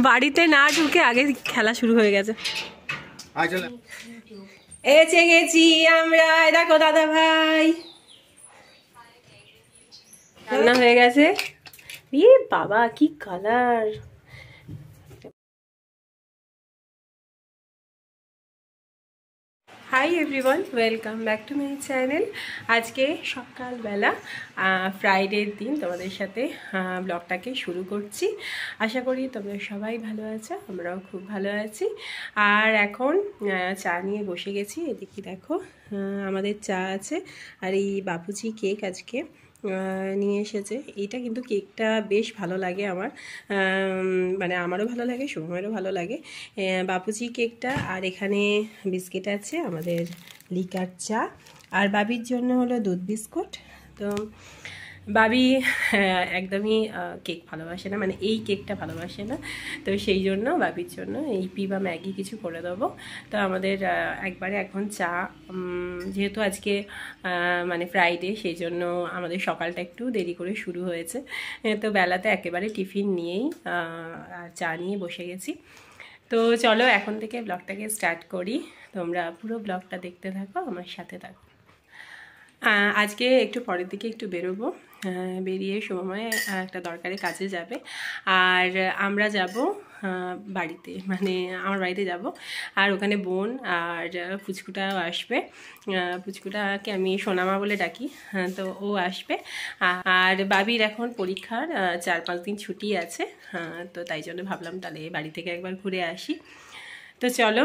বাড়িতে না ঢুকে আগে খেলা শুরু হয়ে গেছে। এসে গেছি আমরা, দেখো দাদা ভাই রান্না হয়ে গেছে। ই বাবা কি colour! Hi everyone, welcome back to my channel. আজকে সকালবেলা ফ্রাইডের দিন তোমাদের সাথে ব্লগটাকে শুরু করছি। আশা করি তোমরা সবাই ভালো আছো, আমরাও খুব ভালো আছি। আর এখন চা নিয়ে বসে গেছি। এদিকে দেখো আমাদের চা আছে, আর এই বাপুজি কেক আজকে নিয়ে এসেছে। এইটা কিন্তু কেকটা বেশ ভালো লাগে আমার, মানে আমারও ভালো লাগে, শুভমেরও ভালো লাগে বাপুজি কেকটা। আর এখানে বিস্কিট আছে, আমাদের লিকার চা, আর বাবির জন্য হলো দুধ বিস্কুট। তো বাবি একদমই কেক ভালোবাসে না, মানে এই কেকটা ভালোবাসে না, তো সেই জন্য বাবির জন্য এই পি বা ম্যাগি কিছু করে দেবো। তো আমাদের একবারে এখন চা, যেহেতু আজকে মানে ফ্রাইডে, সেই জন্য আমাদের সকালটা একটু দেরি করে শুরু হয়েছে। তো বেলাতে একেবারে টিফিন নিয়েই চা নিয়ে বসে গেছি। তো চলো এখন থেকে ব্লগটাকে স্টার্ট করি, তোমরা পুরো ব্লগটা দেখতে থাকো, আমার সাথে থাকো। আজকে একটু পরের দিকে একটু বেরোবো, বেরিয়ে সময় একটা দরকারি কাজে যাবে। আর আমরা যাব বাড়িতে, মানে আমার বাড়িতে যাব। আর ওখানে বোন আর পুচকুটাও আসবে। পুচকুটাকে আমি সোনামা বলে ডাকি, তো ও আসবে। আর বাবির এখন পরীক্ষার 4-5 দিন ছুটি আছে, তো তাই জন্য ভাবলাম তাহলে বাড়ি থেকে একবার ঘুরে আসি। তো চলো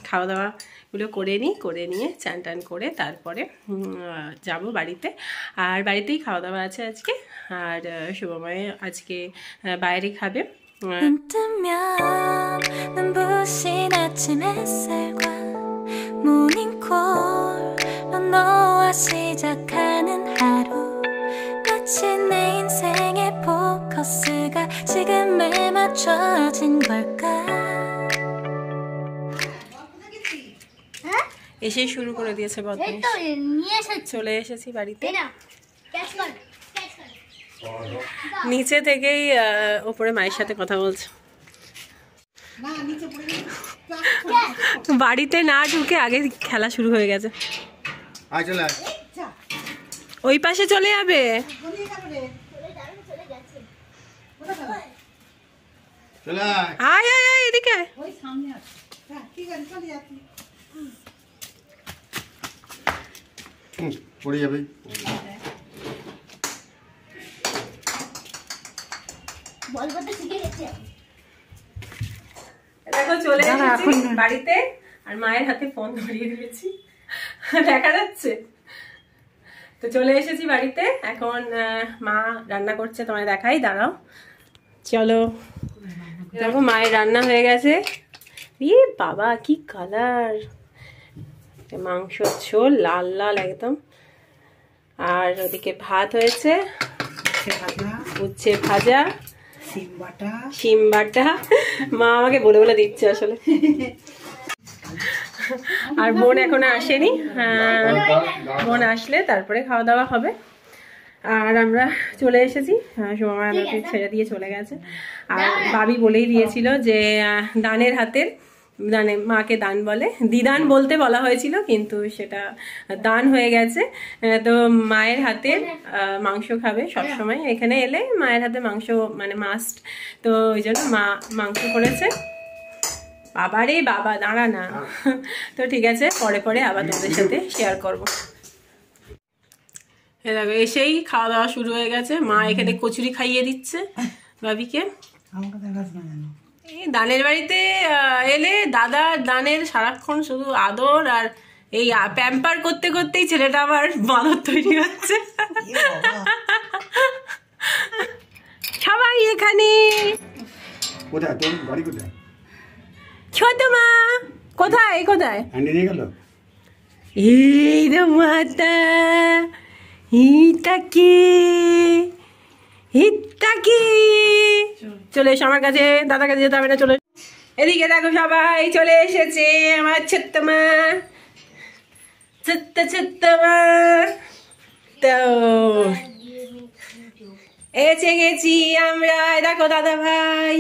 খাওয়া দাওয়াগুলো করে নিই, করে নিয়ে চান টান করে তারপরে যাব বাড়িতে। আর বাড়িতেই খাওয়া দাওয়া আছে আজকে, আর শুভময় আজকে বাইরে খাবে। এসেই শুরু করে দিয়েছে বদমাইশ। চলে এসেছি বাড়িতে, নিচে থেকেই ওপরে মায়ের সাথে কথা বলছে। বাড়িতে না ঢুকে আগে খেলা শুরু হয়ে গেছে। ওই পাশে চলে যাবে। আয় আয় আয় এদিকে। পড়ে যাবে। দেখো চলে এসেছি বাড়িতে, আর মায়ের হাতে ফোন ধরিয়ে দিয়েছি, দেখা যাচ্ছে। তো চলে এসেছি বাড়িতে, এখন মা রান্না করছে, তোমায় দেখাই, দাঁড়াও। চলো দেখো মায়ের রান্না হয়ে গেছে। ই বাবা কি কালার! মাংস ঝোল লাল লাল একদম, আর ওদিকে ভাত হয়েছে, উচ্ছে ভাজা, শিম বাটা। মা আমাকে বলে বলে দিচ্ছে আসলে। আর বোন এখনো আসেনি, বোন আসলে তারপরে খাওয়া দাওয়া হবে। আর আমরা চলে এসেছি, সময় আমাকে ছেড়ে দিয়ে চলে গেছে। আর বাবি বলেই দিয়েছিল যে দানের হাতের, দানে মাকে দান বলে, দিদান বলতে বলা হয়েছিল, কিন্তু সেটা দান হয়ে গেছে। তো মায়ের হাতের মাংস খাবে সবসময়, এখানে এলে মায়ের হাতে মাংস মানে মাস্ট। তো ওই জন্য মা মাংস করেছে। বাবা রে বাবা, দাঁড়া না। তো ঠিক আছে, পরে পরে আবার তোমাদের সাথে শেয়ার করবো। দেখো এসেই খাওয়া দাওয়া শুরু হয়ে গেছে। মা এখানে কচুরি খাইয়ে দিচ্ছে বাবিকে। দানের বাড়িতে এলে দাদা দানের সারাক্ষণ শুধু আদর, আর এই প্যাম্পার করতে করতেই ছেলেটা আবার বাঁদর তৈরি হচ্ছে। সবাই এখানে। ছোট মা কোথায় কোথায়? এই রে মাতা, চলে এসো আমার কাছে, দাদার কাছে যেতে হবে না, চলে এদিকে। দেখো সবাই চলে এসেছে, আমার ছোট্ট মা, ছোট্ট ছোট্ট মা। তো এসে গেছি আমরা। দেখো দাদা ভাই,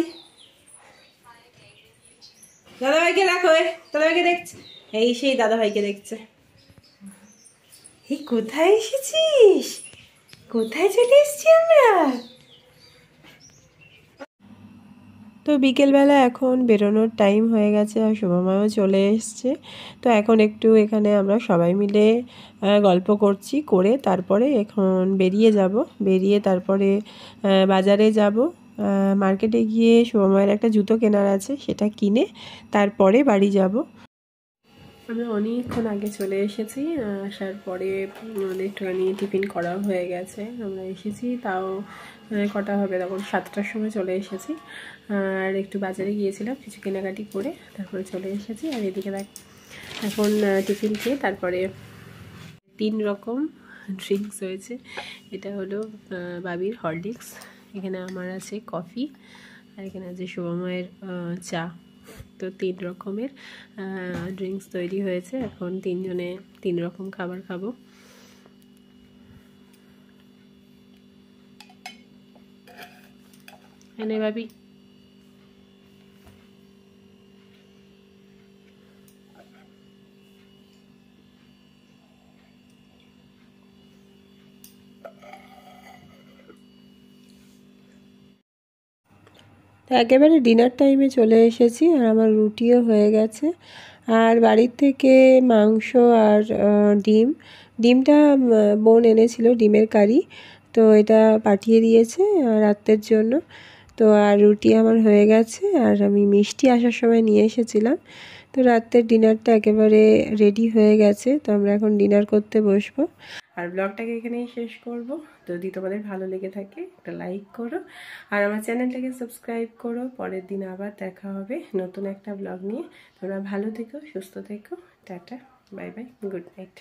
দাদাভাইকে দেখো, দাদাভাইকে দেখছে, এই সেই দাদাভাইকে দেখছে। এই কোথায় এসেছিস, কোথায় চলে এসেছি আমরা। তো বিকেলবেলা এখন বেরোনোর টাইম হয়ে গেছে আর শুভমাও চলে এসছে। তো এখন একটু এখানে আমরা সবাই মিলে গল্প করছি, করে তারপরে এখন বেরিয়ে যাব। বেরিয়ে তারপরে বাজারে যাব, মার্কেটে গিয়ে শুভমায়ের একটা জুতো কেনার আছে, সেটা কিনে তারপরে বাড়ি যাব। আমরা অনেকক্ষণ আগে চলে এসেছি, আসার পরে আমাদের একটুখানি টিফিন করা হয়ে গেছে। আমরা এসেছি তাও কটা হবে, তখন 7টার সময় চলে এসেছি। আর একটু বাজারে গিয়েছিলাম, কিছু কেনাকাটি করে তারপরে চলে এসেছি। আর এদিকে দেখ এখন টিফিন খেয়ে তারপরে 3 রকম ড্রিঙ্কস হয়েছে। এটা হলো বাবির হরলিক্স, এখানে আমার আছে কফি, আর এখানে আছে শুভময়ের চা। তো 3 রকমের ড্রিঙ্কস তৈরি হয়েছে। এখন 3 জনে 3 রকম খাবার খাবো। এনে ভাবি, তো একেবারে ডিনার টাইমে চলে এসেছি আর আমার রুটিও হয়ে গেছে। আর বাড়ির থেকে মাংস আর ডিমটা বোন এনেছিল, ডিমের কারি, তো এটা পাঠিয়ে দিয়েছে রাতের জন্য। তো আর রুটি আমার হয়ে গেছে, আর আমি মিষ্টি আসার সময় নিয়ে এসেছিলাম। তো রাতের ডিনারটা একেবারে রেডি হয়ে গেছে, তো আমরা এখন ডিনার করতে বসবো। আর ব্লগটাকে এখানেই শেষ করব। যদি তোমাদের ভালো লেগে থাকে একটা লাইক করো, আর আমার চ্যানেলটাকে সাবস্ক্রাইব করো। পরের দিন আবার দেখা হবে নতুন একটা ব্লগ নিয়ে। তোমরা ভালো থেকো, সুস্থ থেকো, tata, bye bye, good night.